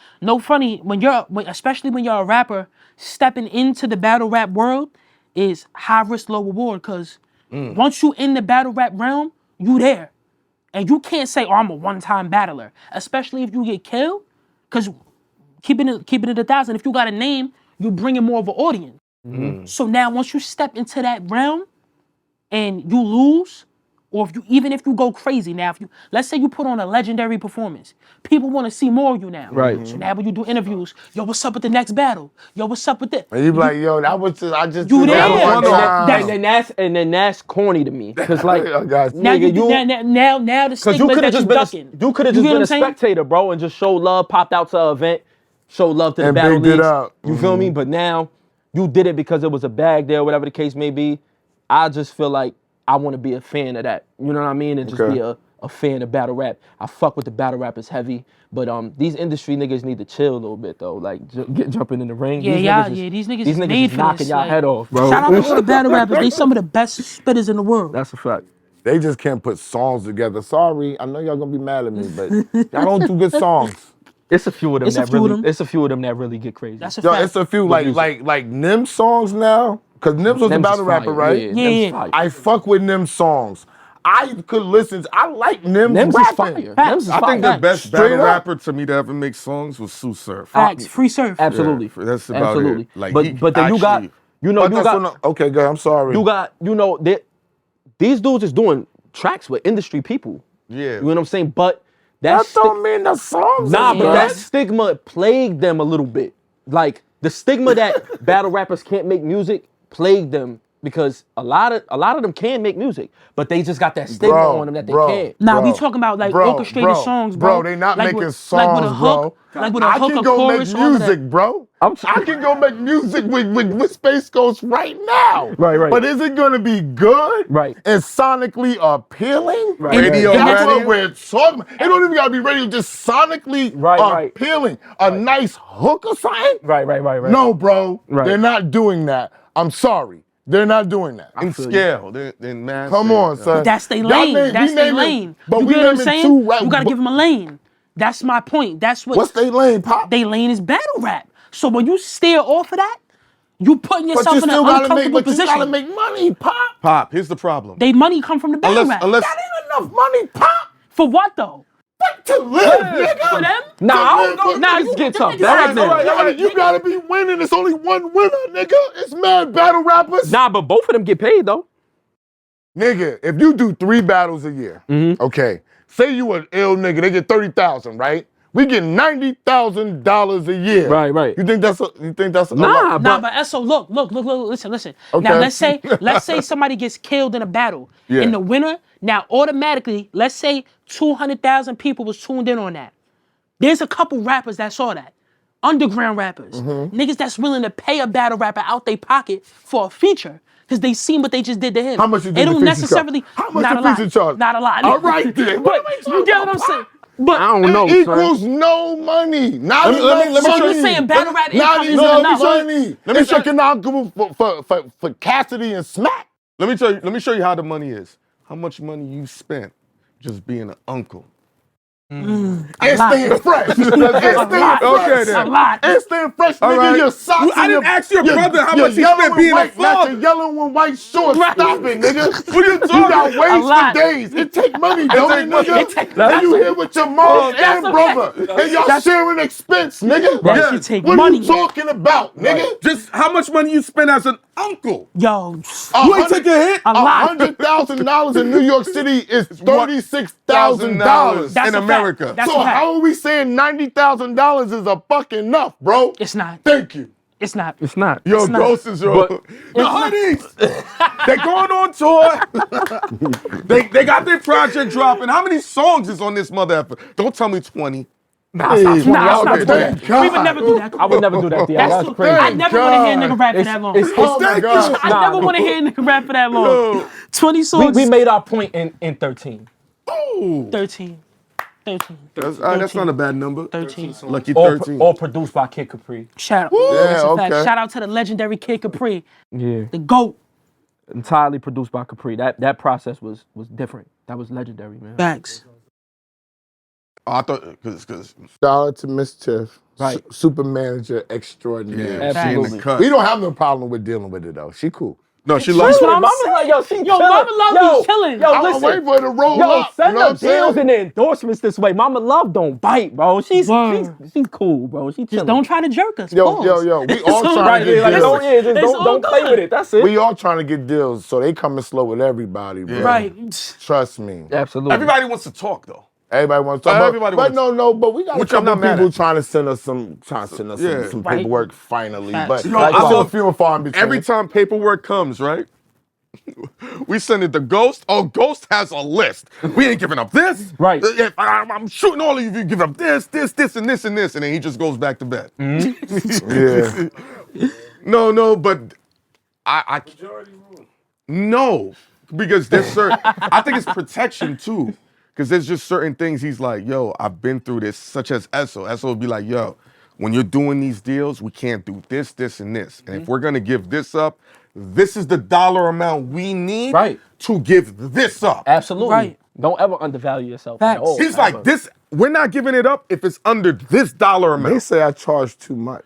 Especially when you're a rapper, stepping into the battle rap world is high risk, low reward. Cause once you in the battle rap realm, you there, and you can't say, "Oh, I'm a one-time battler." Especially if you get killed, cause keeping it 1,000. If you got a name, you bring in more of an audience. So now, once you step into that realm, and you lose. Or even if you go crazy now, let's say you put on a legendary performance, people want to see more of you now. Right. So now when you do interviews, yo, what's up with the next battle? Yo, what's up with this? And you be like, yo, that was just, I just You did that there. one time. And then that's corny to me. Cause like, I got you. Now nigga, now the Cause stigma you could that have you just ducking. been you could have You just get what been I'm a saying? spectator, bro, and just showed love, popped out to an event, showed love to the And battle bigged it leagues. up. You feel me? But now you did it because it was a bag there, whatever the case may be. I just feel like I want to be a fan of that. You know what I mean? And just Okay. be a a fan of battle rap. I fuck with the battle rappers heavy, but these industry niggas need to chill a little bit though. Like jumping in the ring. Yeah, These these niggas these is niggas made is for knocking this. y'all Like, head off, bro. shout out to all the battle rappers. They some of the best spitters in the world. That's a fact. They just can't put songs together. Sorry, I know y'all gonna be mad at me, but y'all don't do good songs. It's a few of them It's a that few of really. them. It's a few of them that really get crazy. That's a Yo, fact. it's a few like Nim songs now. Cause Nim's was a Them's is battle rapper, fire. right? Yeah, Yeah, them's yeah. fire. I fuck with Nim songs. I could listen. I like Nim's Them's is rapping. fire. Facts. Them's is I think fire. the best Straight battle up. rapper to me to ever make songs was Sue Surf. Facts. Free surf. Absolutely. Yeah, that's about Absolutely. it. Like, but then you got actually- Okay, good. I'm sorry. you got these dudes is doing tracks with industry people. Yeah. You know what I'm saying? But that that's don't mean the songs. nah, is but good. that stigma plagued them a little bit. Like the stigma that battle rappers can't make music plagued them because a lot of them can make music, but they just got that stigma on them that they can't. Nah, we Bro, talking about like bro, orchestrated songs, bro. Bro, they not Like making with, songs, like with a hook, bro. like with a I hook, can a go chorus, make all of that. music, bro. I can go make music with Space Ghost right now. Right. But is it gonna be good? Right. And sonically appealing? Right. Radio That's ready? what we're talking about. It don't even gotta be radio, just sonically Right. appealing. A nice hook or something? Right. No, bro. Right. They're not doing that. I'm sorry. They're not doing that. In scale, then mass. Come on, son. That's their Y'all lane. name- That's we their naming- lane. But You we get what I'm naming saying? two rap- You gotta but- give them a lane. That's my point. That's what. What's they lane, Pop? They lane is battle rap. So when you steer off of that, you putting But yourself you in an still gotta make, uncomfortable but you position. gotta make money, Pop. Pop, here's the problem. They money come from the battle rap. Unless That ain't enough money, Pop. For what though? To live, nigga. For them? Nah, I don't know. Nah, Niggas you get them tough. niggas All right, ass all up. right. You gotta be winning. It's only one winner, nigga. It's mad battle rappers. Nah, but both of them get paid though. Nigga, if you do 3 battles a year, okay, say you an ill nigga, they get 30,000, right? We get $90,000 a year. Right. You think that's a Nah, lot? Nah, but Esso, look, listen. Okay. Now let's say somebody gets killed in a battle. Yeah. In the winner, now automatically, let's say 200,000 people was tuned in on that. There's a couple rappers that saw that. Underground rappers. Niggas that's willing to pay a battle rapper out their pocket for a feature. Because they seen what they just did to him. How much you It think the don't feature necessarily charge? How much not the a lot. feature charge? Not a lot. All right then. But What am I talking you get what about, I'm saying? Pop? But I don't know. It equals no money. Not Let me enough show money. you saying battle rap Not income enough isn't enough. money. Let me It's show- economical for Cassidy and Smack. Let me show you how the money is. How much money you spent just being an uncle. And staying fresh. And staying Okay, fresh. then. A lot. And staying fresh, All nigga. right. Your socks. I and didn't ask your brother how your much he yellow spent and being a white, not father. your yellow and white shorts. Right. Stop it, nigga. What are you You talking got waist lot. for days. It take money, don't it, take money. nigga? And you here with your mom and a brother. And y'all sharing expense, nigga. That Yeah. shit take What money. are you talking about, nigga? Just how much money you spend as an uncle? Yo, You ain't taking a hit? a lot. $100,000 in New York City is $36,000. That's in a fact. America. That's So a fact. how are we saying $90,000 is a fucking enough, bro? It's not. Thank you. It's not. It's not. Yo, not. Ghost is your. The Hoodies, they going on tour. they got their project dropping. How many songs is on this mother effer? Don't tell me 20. Nah, stop. Hey, Nah, it's not okay, doing thank that. God. We would never do that. I would never do that. Yeah, that's crazy. I never want to hear a nigga rap for that long. Oh my God. I never want to hear a nigga rap for that long. Yo. 20 songs. we made our point in 13. Ooh. 13. That's not a bad number. 13. Lucky All, 13. all produced by Kid Capri. Shout out. Yeah, That's a fact. okay. Shout out to the legendary Kid Capri, Yeah. the GOAT. Entirely produced by Capri. That process was different. That was legendary, man. Facts. Oh, I thought because Shout out to Miss Tiff, Right. super manager extraordinaire. yeah, she in Absolutely. the cut. We don't have no problem with dealing with it though. She cool. No, she That's loves what it. I'm Mama's saying. like, yo, she Yo, Mama Love be chilling. Yo, I'm listen. waiting for her to roll Yo, up. send you know the what I'm saying? deals and the endorsements this way. Mama Love don't bite, bro. She's Word. cool, bro. She Just chilling. don't try to jerk us. Yo, Pause. yo, yo. We all all trying Right, to get yeah, like, deals. just It's all don't play good. with it. That's it. We all trying to get deals, so they coming slow with everybody, bro. Right. Trust me. Absolutely. Everybody wants to talk though. Everybody wants to talk. Everybody but wants- but we got Which a I'm couple not mad people at. trying to send us some Yeah. some Right. paperwork finally. Facts. But Yo, like, I still love- few and far in between. Every time paperwork comes, right? We send it to Ghost. Oh, Ghost has a list. We ain't giving up this. Right. I'm shooting all of you if you give up this, and this, and this. And then he just goes back to bed. Yeah. No, but I no, because there's certain, I think it's protection too. Because there's just certain things he's like, yo, I've been through this, such as Esso. Esso would be like, yo, when you're doing these deals, we can't do this, this, and this. And if we're gonna give this up, this is the dollar amount we need to give this up. Absolutely. Right. Don't ever undervalue yourself. Facts. At all. He's like, this, we're not giving it up if it's under this dollar amount. They say I charge too much.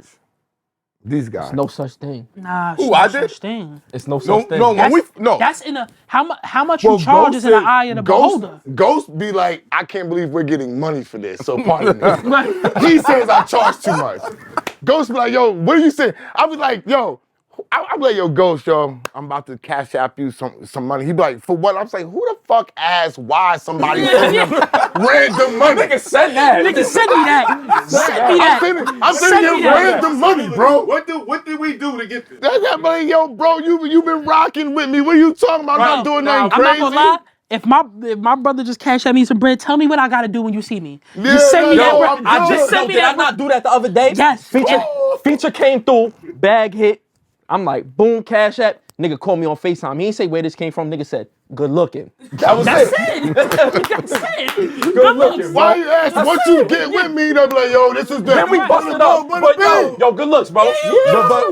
These guys. There's no such thing. Nah, Who, it's I no did? such thing. It's no such thing. No, when we, no. That's in a how much you charge is in the eye of the beholder. Ghost be like, I can't believe we're getting money for this. So pardon me. He says I charge too much. Ghost be like, yo, what do you say? I'll be like, yo. I'm like, yo, Ghost, yo, I'm about to cash app you some money. He be like, for what? I'm like, who the fuck asked why somebody sent them random money? Nigga said that. Nigga, send me that. Send me that. I'm sending you random money, bro. What did we do to get this? That money, yo, bro, you been rocking with me. What are you talking about? I'm not doing nothing I'm crazy. not gonna lie. If my brother just cash at me some bread, tell me what I gotta do when you see me. Yeah, Just send me yo, that I'm bread. good. Just send me Did I that not bread. do that the other day? Yes. Feature came through, bag hit. I'm like, boom, cash app. Nigga called me on FaceTime. He ain't say where this came from. Nigga said, good looking. That was That's it. it. That's it. Good looking. Why you ask what you get with me? They'll be like, yo, this is the. Then we busted up. But yo, good looks, bro.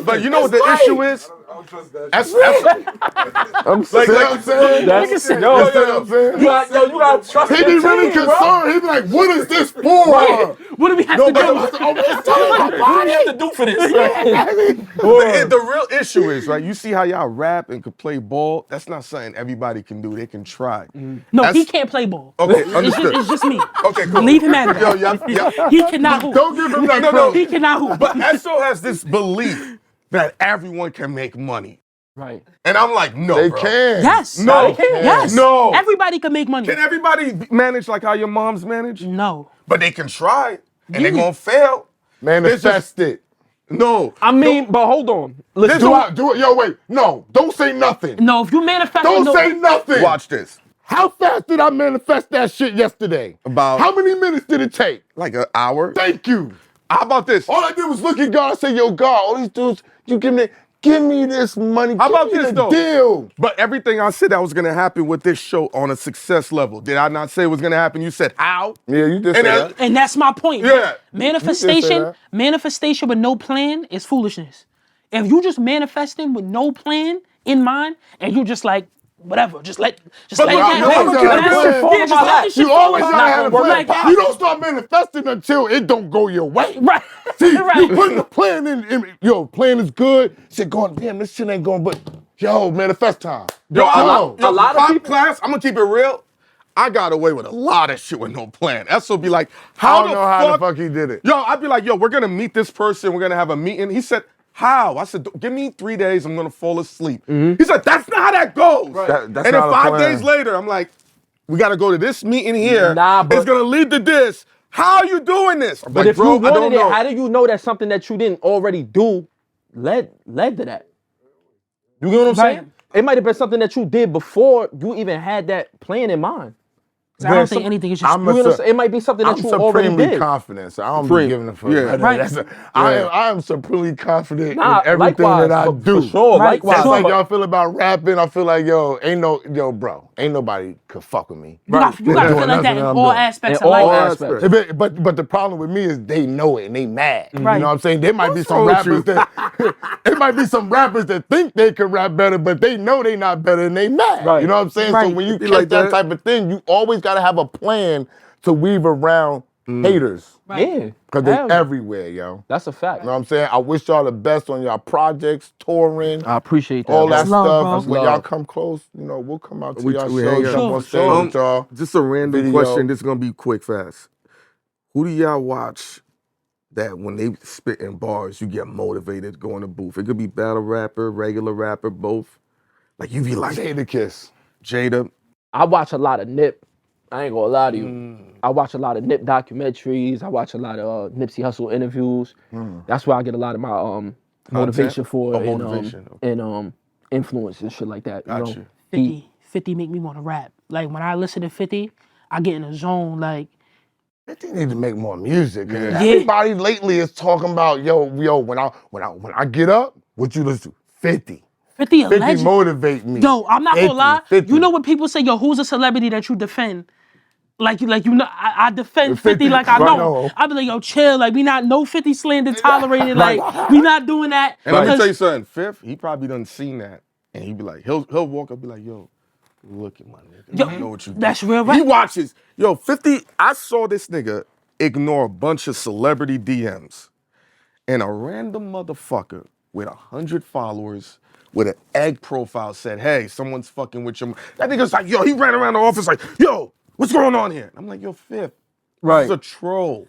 But you know what the issue is? I'm saying. Nigga said, yo, you gotta trust He be your really team, bro. concerned. He be like, what is this for? What do we have to do? What do you have to do for this? The real issue is, right, you see how y'all rap and could play ball? That's not something everybody can do. They can try. No, he can't play ball. Okay, understood. It's just me. Okay, cool. Leave him at it. Yo, y'all, He cannot hoop. Don't give him that No, credit. He cannot hoop. But Esso has this belief that everyone can make money. Right. And I'm like, no, They bro. can. Yes. No. Yes. No. Everybody can make money. Can everybody manage like how your moms manage? No. But they can try, and they're gonna fail. Manifest it. No. I mean, but hold on. Let's Do it. Yo, wait. No, don't say nothing. No, if you manifest Don't say nothing. Watch this. How fast did I manifest that shit yesterday? About- How many minutes did it take? Like an hour. Thank you. How about this? All I did was look at God and say, yo, God, all these dudes, you give me this money. How about give me this, the though? deal. But everything I said that was gonna happen with this show on a success level. Did I not say it was gonna happen? You said how? Yeah, you did And say then- that. And that's my point. Yeah. Manifestation with no plan is foolishness. If you just manifesting with no plan in mind and you just like, whatever, just let But that you always happen. gotta have a plan. Yeah, just let the shit You fall always in my gotta lap. have a plan. Like that. You don't start manifesting until it don't go your way. Right. See, Right. you putting the plan in. Yo, plan is good. Shit going, damn, this shit ain't going, but yo, manifest time. Yo, a lot of pop people- class, I'm gonna keep it real. I got away with a lot of shit with no plan. Esso be like, I how don't know how the fuck he did it. Yo, I'd be like, yo, we're gonna meet this person. We're gonna have a meeting. He said, how? I said, give me 3 days. I'm gonna fall asleep. He said, that's not how that goes. That's and then not a 5 plan. days later, I'm like, we gotta go to this meeting here. Nah, but- it's gonna lead to this. How are you doing this? I'm But like, if bro, you I don't wanted it, know. how do you know that something that you didn't already do led to that? You get what I'm saying? It might have been something that you did before you even had that plan in mind. I don't think anything is just. I'm You know what I'm saying? It might be something that I'm you already supremely did. confident, so I don't Supreme. be giving a fuck. Yeah. Right. I am supremely confident Nah, in everything likewise, that I for do. sure, Right. likewise. Just like But- y'all feel about rapping, I feel like yo, bro, ain't nobody could fuck with me. You got to feel like that in all aspects In of all life. aspects. But the problem with me is they know it and they mad. Right. You know what I'm saying? There might be some wrong with rappers that it might be some rappers that think they can rap better, but they know they not better and they mad. Right. You know what I'm saying? So Right. when you Be catch like that that. type of thing, you always gotta have a plan to weave around haters. Yeah. Cause they Hell, everywhere, yo. That's a fact. You know what I'm saying? I wish y'all the best on y'all projects, touring, I appreciate that. all bro. that love, stuff. bro. When Love. y'all come close, we'll come out to We y'all hang show, out. jump on Sure, stage sure. with y'all. Just a random Video. question. This is gonna be quick, fast. Who do y'all watch that when they spit in bars, you get motivated to go in the booth? It could be battle rapper, regular rapper, both. Like you be like Jada Kiss. Jada. I watch a lot of Nip. I ain't gonna lie to you. I watch a lot of Nip documentaries. I watch a lot of Nipsey Hussle interviews. That's where I get a lot of my motivation for Oh, and, motivation. and influence and shit like that. Got You know? you. 50 make me want to rap. Like when I listen to 50, I get in a zone. Like They need to make more music. Yeah. Everybody lately is talking about yo. When I get up, what you listen to? 50. 50 a 50 legend. motivate me. Yo, I'm not 50, gonna lie. 50. You know when people say, yo, who's a celebrity that you defend? Like you know, I defend 50 like I right, know. no. I be like, yo, chill. Like we not no 50 slander tolerated. Like we not doing that. And let me because- tell you something, Fifth, he probably done seen that. And he be like, he'll walk up, be like, yo, look at my nigga. Yo, You know what you that's did. real He rap. watches, yo, 50, I saw this nigga ignore a bunch of celebrity DMs. And a random motherfucker with 100 followers with an egg profile said, hey, someone's fucking with your... That nigga's like, yo, he ran around the office like, yo, what's going on here? I'm like, yo, Fifth, Right. this is a troll.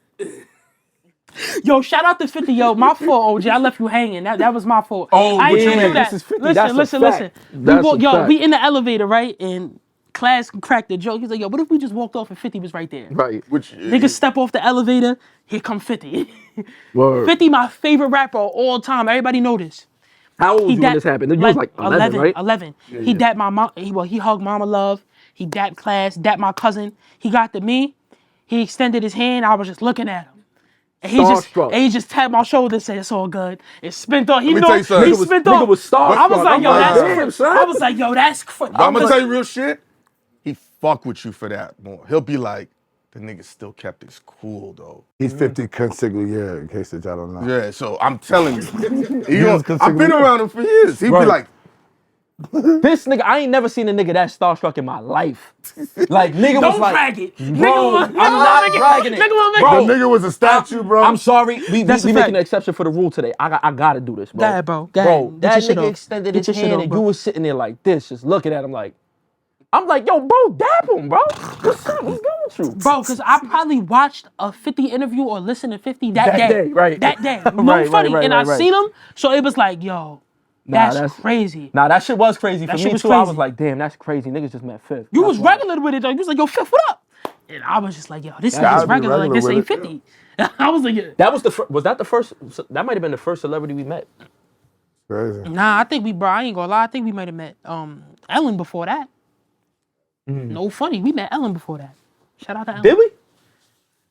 Yo, shout out to 50. Yo, my fault, OG. I left you hanging. That was my fault. Oh, I what ain't you even mean? do that. This is 50. Listen, That's a listen, fact. listen. That's a fact. We in the elevator, right? And class cracked the joke. He's like, yo, what if we just walked off and 50 was right there? Right. Which Niggas step off the elevator. Here come 50. Word. 50, my favorite rapper of all time. Everybody know this. How old was you when dapped- this happened? You was like 11, right? 11. He dapped my mom. He hugged Mama Love. He dapped class. Dapped my cousin. He got to me. He extended his hand. I was just looking at him. And Starstruck. he just tapped my shoulder and said, it's all good. It spent off. He me know tell you something. he Nigga was- spent nigga off. was starstruck. I was like, yo, I'm like, that's damn, son. I was like, yo, that's But I'm gonna tell you real shit. He fuck with you for that more. He'll be like, the nigga still kept his cool though. He's 50 consecutive years, in case that y'all don't know. Yeah, so I'm telling you, Yes, I've been around him for years. He'd Right. be like, This nigga, I ain't never seen a nigga that starstruck in my life. Like, nigga was Don't like, drag it. bro, I'm not dragging it. Nigga wanna make Bro, The nigga was a statue, bro. I'm sorry, we That's a making fact. an exception for the rule today. I gotta do this, bro. Go ahead, bro. Go Bro, ahead. Get that your shit nigga off. extended Get his your shit hand off, and bro. you was sitting there like this, just looking at him like, I'm like, yo, bro, dap him, bro. What's up? What's going with you? Bro, because I probably watched a 50 interview or listened to 50 that That day. day, right. That day. No Right, funny. right, and right, I right. seen him, so it was like, yo, that's crazy. Nah, that shit was crazy. That For shit me, was too, I was crazy. like, damn, that's crazy. Niggas just met Fifth. You That's was wild. regular with it, though. You was like, yo, Fifth, what up? And I was just like, yo, this I'd nigga's be regular. Like, regular this with ain't it. 50. I was like, yeah. That was was that the first, that might have been the first celebrity we met. Crazy. Nah, I think I ain't gonna lie. I think we might have met Ellen before that. No funny. We met Ellen before that. Shout out to Ellen. Did we?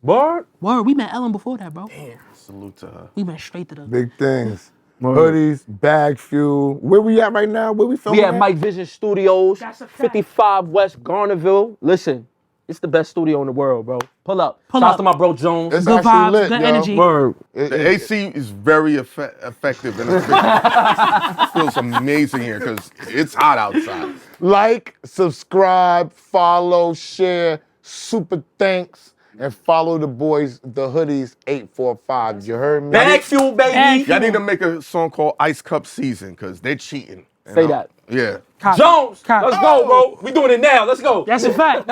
Word? Word, we met Ellen before that, bro. salute to her. We went straight to the. Big things. Hoodies, BagFuel. Where we at right now? Where we filming We at at? Mike Vision Studios, That's a fact. 55 West Garnerville. Listen, it's the best studio in the world, bro. Pull up. Pull Shout out up. to my bro Jones. It's Good actually vibes, lit, good yo. energy. Word. The AC is very effective and efficient. It feels amazing here because it's hot outside. Like, subscribe, follow, share, super thanks, and follow the boys, the Hoodies 845. You heard me? BagFuel, baby. Y'all need to make a song called Ice Cup Season because they're cheating. Say that. Yeah. Copy. Jones, Copy. let's go, bro. We doing it now. Let's go. That's a fact.